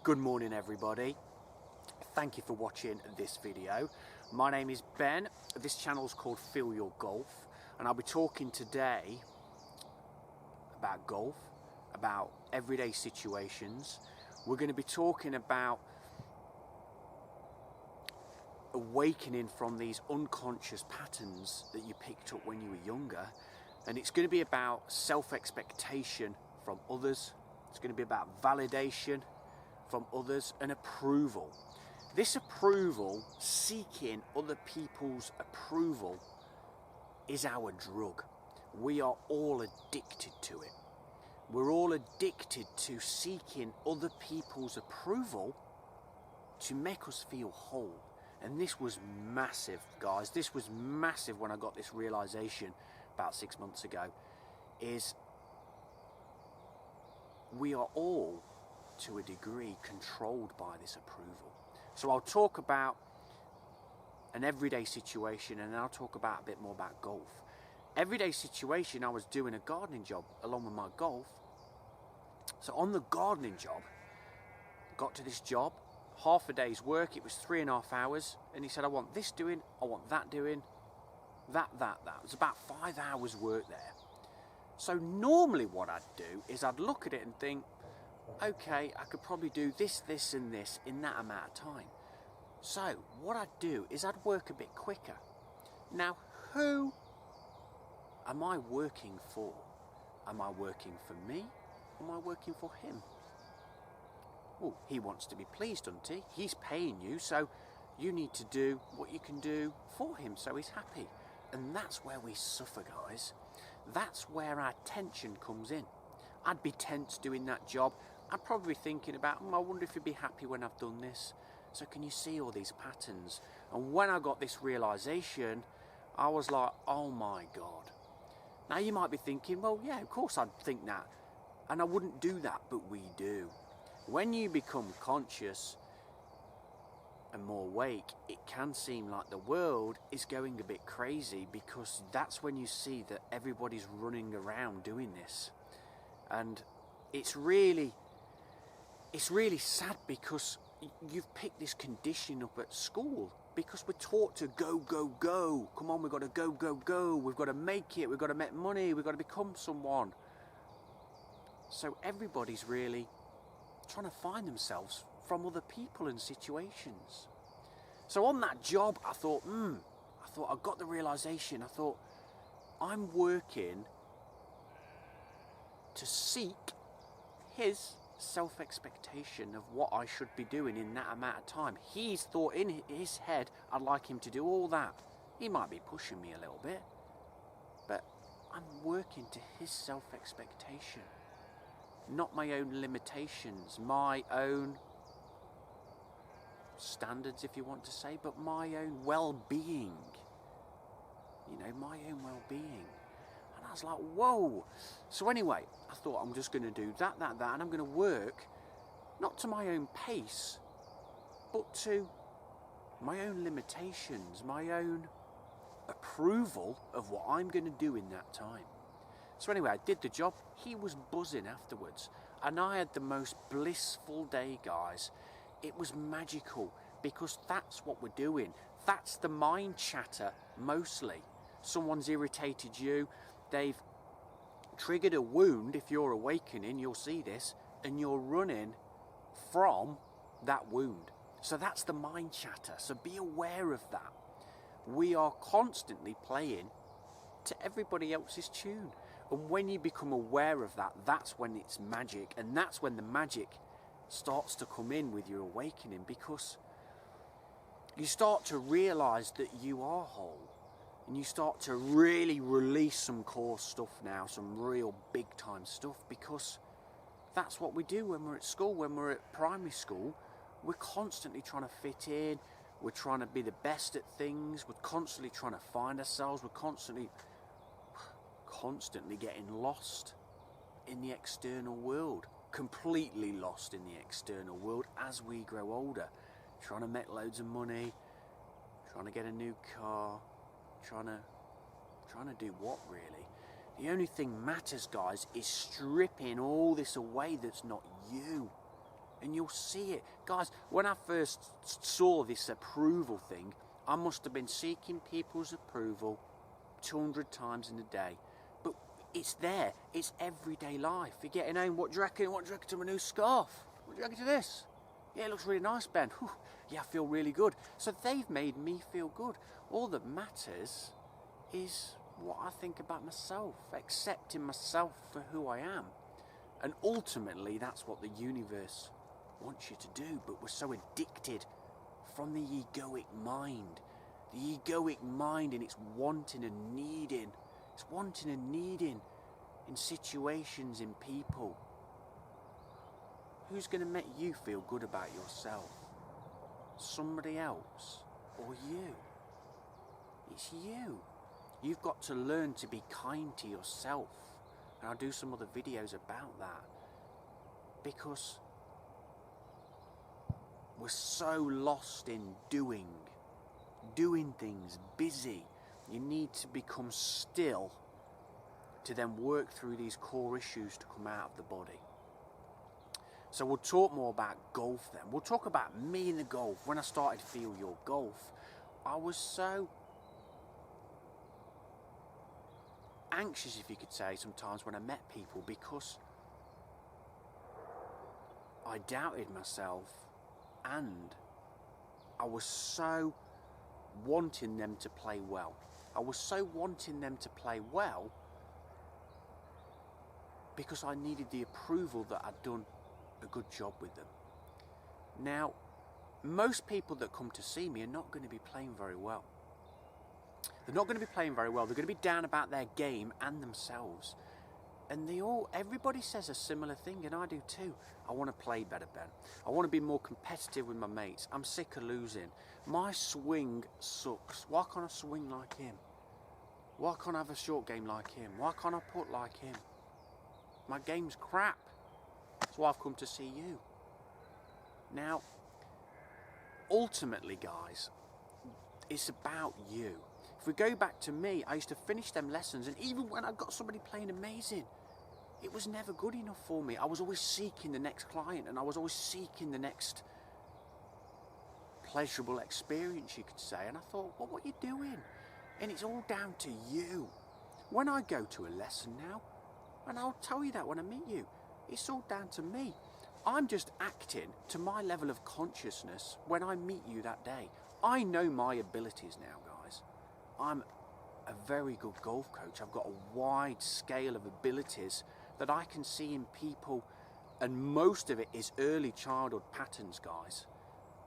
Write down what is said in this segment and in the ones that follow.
Good morning everybody, thank you for watching this video. My name is Ben, this channel is called Feel Your Golf, and I'll be talking today about golf, about everyday situations. We're going to be talking about awakening from these unconscious patterns that you picked up when you were younger, and it's going to be about self-expectation from others. It's going to be about validation from others and approval. This approval, seeking other people's approval, is our drug. We are all addicted to it. We're all addicted to seeking other people's approval to make us feel whole. And this was massive, guys. This was massive when I got this realization about 6 months ago, is we are all, to a degree, controlled by this approval. So I'll talk about an everyday situation, and then I'll talk about a bit more about golf. Everyday situation, I was doing a gardening job along with my golf. So on the gardening job, got to this job, half a day's work, it was 3.5 hours, and he said, I want this doing, I want that doing, that. It was about 5 hours work there. So normally what I'd do is I'd look at it and think, okay, I could probably do this, this and this in that amount of time. So what I'd do is I'd work a bit quicker. Now, who am I working for? Am I working for me? Or am I working for him? Well, he wants to be pleased, doesn't he? He's paying you, so you need to do what you can do for him so he's happy. And that's where we suffer, guys. That's where our tension comes in. I'd be tense doing that job. I'd probably be thinking about, I wonder if he'd be happy when I've done this. So can you see all these patterns? And when I got this realization, I was like, oh my God. Now you might be thinking, well, yeah, of course I'd think that. And I wouldn't do that, but we do. When you become conscious and more awake, it can seem like the world is going a bit crazy, because that's when you see that everybody's running around doing this. And it's really sad, because you've picked this conditioning up at school, because we're taught to go, go, go. Come on, we've got to go, go, go. We've got to make it. We've got to make money. We've got to become someone. So everybody's really trying to find themselves from other people and situations. So on that job, I thought, I got the realization. I thought, I'm working to seek his self-expectation of what I should be doing in that amount of time. He's thought in his head, I'd like him to do all that. He might be pushing me a little bit, but I'm working to his self-expectation, not my own limitations, my own standards, if you want to say, but my own well-being. You know, my own well-being. And I was like, whoa. So anyway, I thought, I'm just going to do that, and I'm going to work not to my own pace, but to my own limitations, my own approval of what I'm going to do in that time. So anyway, I did the job. He was buzzing afterwards, and I had the most blissful day, guys. It was magical, because that's what we're doing. That's the mind chatter mostly. Someone's irritated you, they've triggered a wound. If you're awakening, you'll see this, and you're running from that wound. So that's the mind chatter. So be aware of that. We are constantly playing to everybody else's tune. And when you become aware of that, that's when it's magic. And that's when the magic starts to come in with your awakening, because you start to realize that you are whole. And you start to really release some core stuff now, some real big time stuff, because that's what we do when we're at school, when we're at primary school. We're constantly trying to fit in, we're trying to be the best at things, we're constantly trying to find ourselves, we're constantly getting lost in the external world, completely lost in the external world as we grow older, trying to make loads of money, trying to get a new car, trying to do what, really? The only thing matters, guys, is stripping all this away that's not you. And you'll see it. Guys, when I first saw this approval thing, I must have been seeking people's approval 200 times in a day. But it's there. It's everyday life. You're getting home, what do you reckon? What do you reckon to my new scarf? What do you reckon to this? Yeah, it looks really nice, Ben. Whew. Yeah, I feel really good. So they've made me feel good. All that matters is what I think about myself, accepting myself for who I am. And ultimately, that's what the universe wants you to do, but we're so addicted from the egoic mind. The egoic mind, and it's wanting and needing. It's wanting and needing in situations, in people. Who's going to make you feel good about yourself? Somebody else or you? It's you. You've got to learn to be kind to yourself. And I'll do some other videos about that. Because we're so lost in doing things, busy. You need to become still to then work through these core issues to come out of the body. So we'll talk more about golf then. We'll talk about me in the golf. When I started Feel Your Golf, I was so anxious, if you could say, sometimes when I met people, because I doubted myself, and I was so wanting them to play well. I was so wanting them to play well because I needed the approval that I'd done a good job with them. Now, most people that come to see me are not going to be playing very well. They're not going to be playing very well. They're going to be down about their game and themselves. And everybody says a similar thing, and I do too. I want to play better, Ben. I want to be more competitive with my mates. I'm sick of losing. My swing sucks. Why can't I swing like him? Why can't I have a short game like him? Why can't I putt like him? My game's crap. That's why I've come to see you. Now, ultimately, guys, it's about you. If we go back to me, I used to finish them lessons, and even when I got somebody playing amazing, it was never good enough for me. I was always seeking the next client, and I was always seeking the next pleasurable experience, you could say. And I thought, well, what are you doing? And it's all down to you. When I go to a lesson now, and I'll tell you that when I meet you, it's all down to me. I'm just acting to my level of consciousness when I meet you that day. I know my abilities now, guys. I'm a very good golf coach. I've got a wide scale of abilities that I can see in people, and most of it is early childhood patterns, guys.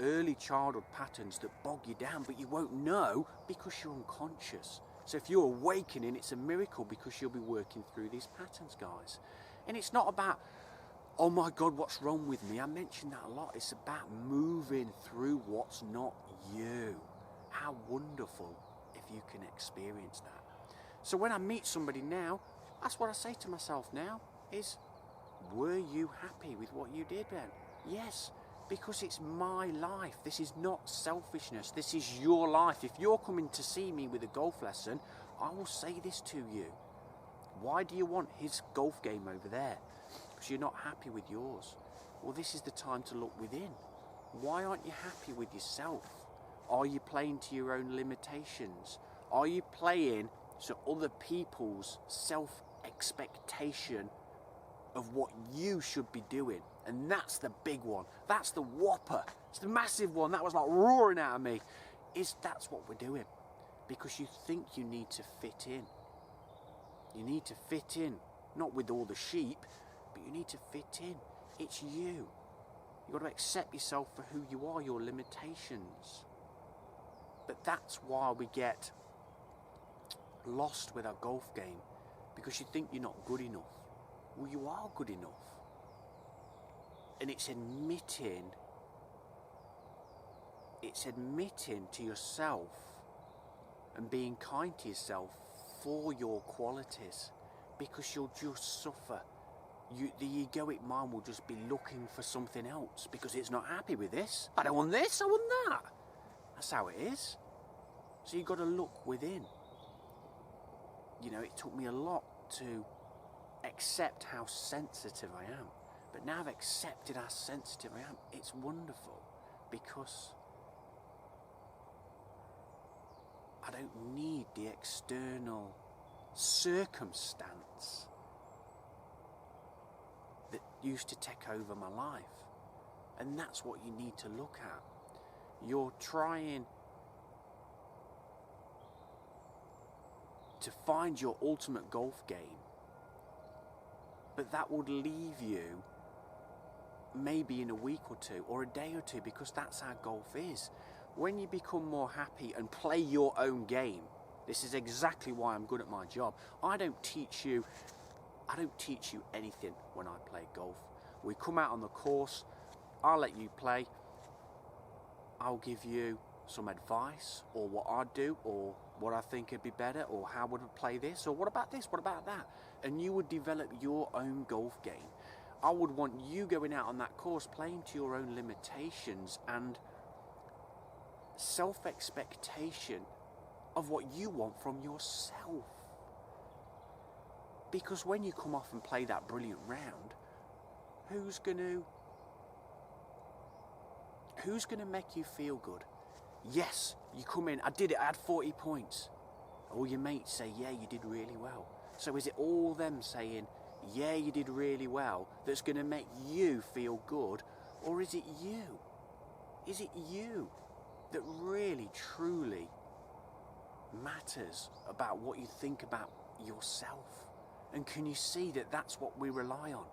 Early childhood patterns that bog you down, but you won't know because you're unconscious. So if you're awakening, it's a miracle because you'll be working through these patterns, guys. And it's not about, oh my God, what's wrong with me? I mention that a lot. It's about moving through what's not you. How wonderful if you can experience that. So when I meet somebody now, that's what I say to myself now is, were you happy with what you did, Ben? Yes, because it's my life. This is not selfishness. This is your life. If you're coming to see me with a golf lesson, I will say this to you. Why do you want his golf game over there? Because you're not happy with yours. Well, this is the time to look within. Why aren't you happy with yourself? Are you playing to your own limitations? Are you playing to other people's self-expectation of what you should be doing? And that's the big one. That's the whopper. It's the massive one. That was like roaring out of me. That's what we're doing. Because you think you need to fit in. You need to fit in. Not with all the sheep, but you need to fit in. It's you. You've got to accept yourself for who you are, your limitations. But that's why we get lost with our golf game, because you think you're not good enough. Well, you are good enough. And it's admitting to yourself and being kind to yourself for your qualities, because you'll just suffer. The egoic mind will just be looking for something else because it's not happy with this. I don't want this, I want that. That's how it is. So you've got to look within. You know, it took me a lot to accept how sensitive I am. But now I've accepted how sensitive I am. It's wonderful, because I don't need the external circumstance that used to take over my life. And that's what you need to look at. You're trying to find your ultimate golf game, but that would leave you maybe in a week or two, or a day or two, because that's how golf is. When you become more happy and play your own game, this is exactly why I'm good at my job. I don't teach you anything when I play golf. We come out on the course, I'll let you play, I'll give you some advice, or what I'd do, or what I think would be better, or how would I play this, or what about this, what about that? And you would develop your own golf game. I would want you going out on that course playing to your own limitations and self-expectation of what you want from yourself. Because when you come off and play that brilliant round, who's going to make you feel good? Yes, you come in, I did it, I had 40 points. All your mates say, yeah, you did really well. So is it all them saying, yeah, you did really well, that's going to make you feel good? Or is it you? Is it you that really, truly matters about what you think about yourself? And can you see that that's what we rely on?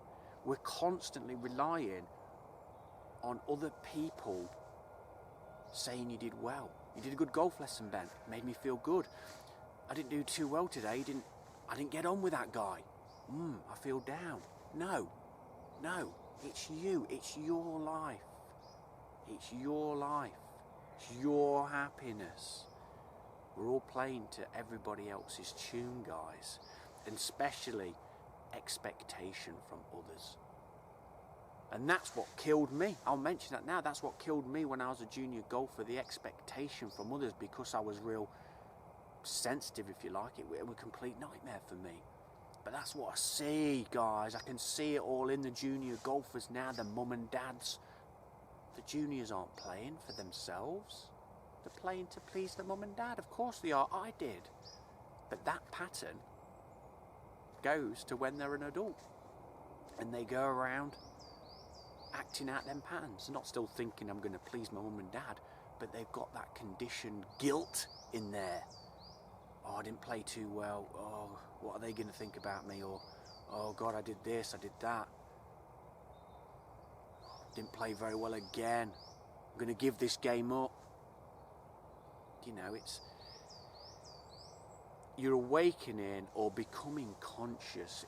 We're constantly relying on other people saying you did well. You did a good golf lesson, Ben. Made me feel good. I didn't do too well today. I didn't get on with that guy. I feel down. No. It's you. It's your life. It's your life. It's your happiness. We're all playing to everybody else's tune, guys. And especially expectation from others. And that's what killed me. I'll mention that now. That's what killed me when I was a junior golfer, the expectation from others, because I was real sensitive, if you like. It was a complete nightmare for me. But that's what I see, guys. I can see it all in the junior golfers now, the mum and dads. The juniors aren't playing for themselves. They're playing to please the mum and dad. Of course they are. I did. But that pattern goes to when they're an adult. And they go around acting out them patterns. They're not still thinking I'm going to please my mum and dad, but they've got that conditioned guilt in there. Oh, I didn't play too well. Oh, what are they going to think about me? Or, oh God, I did this, I did that. Didn't play very well again. I'm going to give this game up. You know, you're awakening or becoming conscious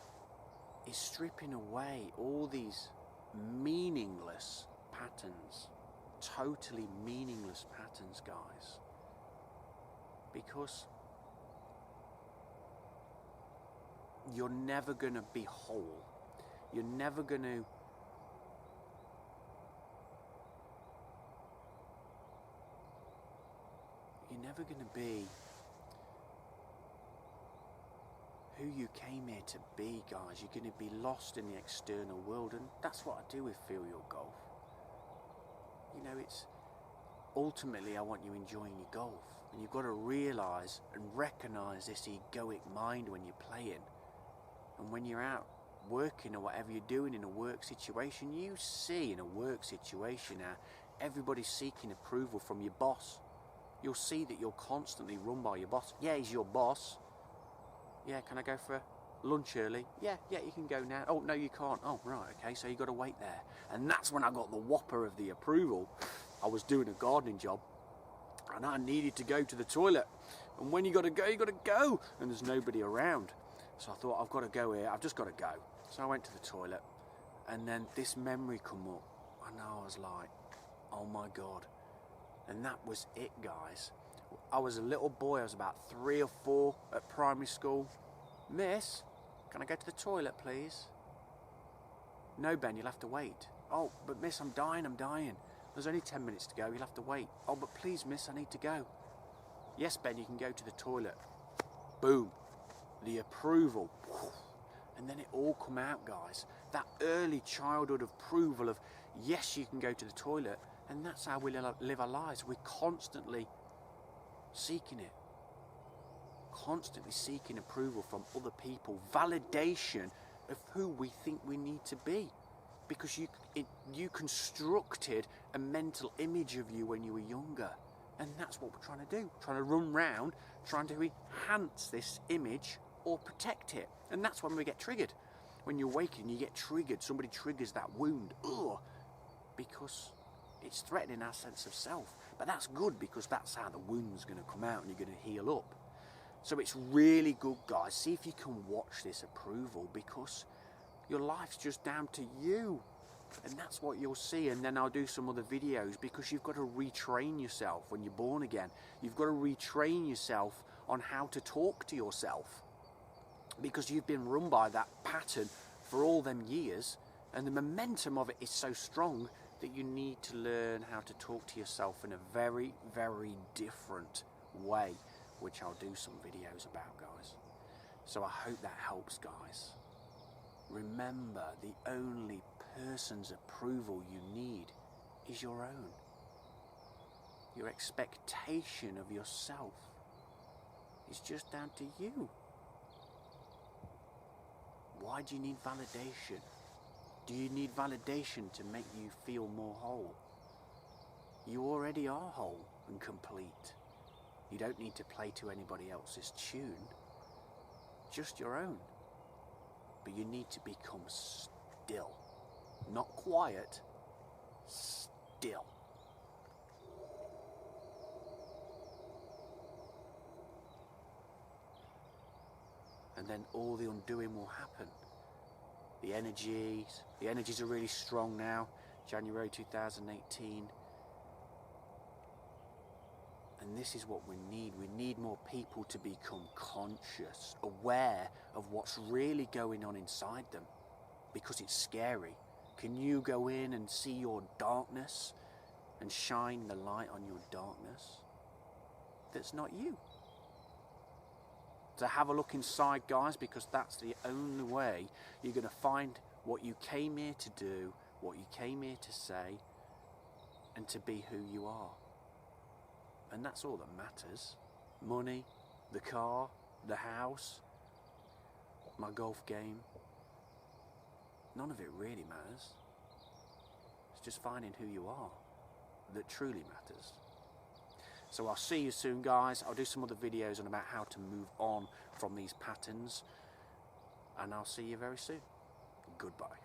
is stripping away all these meaningless patterns. Totally meaningless patterns, guys. Because you're never going to be whole. You're never going to be who you came here to be, guys. You're going to be lost in the external world, and that's what I do with Feel Your Golf. You know, it's ultimately I want you enjoying your golf, and you've got to realise and recognise this egoic mind when you're playing. And when you're out working or whatever you're doing in a work situation, you see in a work situation how everybody's seeking approval from your boss. You'll see that you're constantly run by your boss. Yeah, he's your boss. Yeah, can I go for lunch early? Yeah, you can go now. Oh, no, you can't. Oh, right, okay, so you've got to wait there. And that's when I got the whopper of the approval. I was doing a gardening job, and I needed to go to the toilet. And when you got to go. And there's nobody around. So I thought, I've got to go here. I've just got to go. So I went to the toilet, and then this memory come up. And I was like, oh, my God. And that was it, guys. I was a little boy. I was about 3 or 4 at primary school. Miss, can I go to the toilet, please? No, Ben, you'll have to wait. Oh, but miss, I'm dying. There's only 10 minutes to go. You'll have to wait. Oh, but please, miss, I need to go. Yes, Ben, you can go to the toilet. Boom. The approval. And then it all come out, guys. that early childhood approval of, yes, you can go to the toilet, and that's how we live our lives. We're constantly seeking it. Constantly seeking approval from other people, validation of who we think we need to be. Because you constructed a mental image of you when you were younger. And that's what we're trying to do. Trying to run round, trying to enhance this image or protect it. And that's when we get triggered. When you're waking, you get triggered. Somebody triggers that wound. Ugh, because it's threatening our sense of self. But that's good, because that's how the wound's going to come out and you're going to heal up. So it's really good, guys. See if you can watch this approval, because your life's just down to you. And that's what you'll see. And then I'll do some other videos, because you've got to retrain yourself when you're born again. You've got to retrain yourself on how to talk to yourself, because you've been run by that pattern for all them years, and the momentum of it is so strong that you need to learn how to talk to yourself in a very, very different way, which I'll do some videos about, guys. So I hope that helps, guys. Remember, the only person's approval you need is your own. Your expectation of yourself is just down to you. Why do you need validation? Do you need validation to make you feel more whole? You already are whole and complete. You don't need to play to anybody else's tune, just your own. But you need to become still. Not quiet, still. And then all the undoing will happen. The energies are really strong now, January 2018. And this is what we need. We need more people to become conscious, aware of what's really going on inside them, because it's scary. Can you go in and see your darkness and shine the light on your darkness? That's not you. So have a look inside, guys, because that's the only way you're going to find what you came here to do, what you came here to say, and to be who you are. And that's all that matters. Money, the car, the house, my golf game. None of it really matters. It's just finding who you are that truly matters. So I'll see you soon, guys. I'll do some other videos on about how to move on from these patterns. And I'll see you very soon. Goodbye.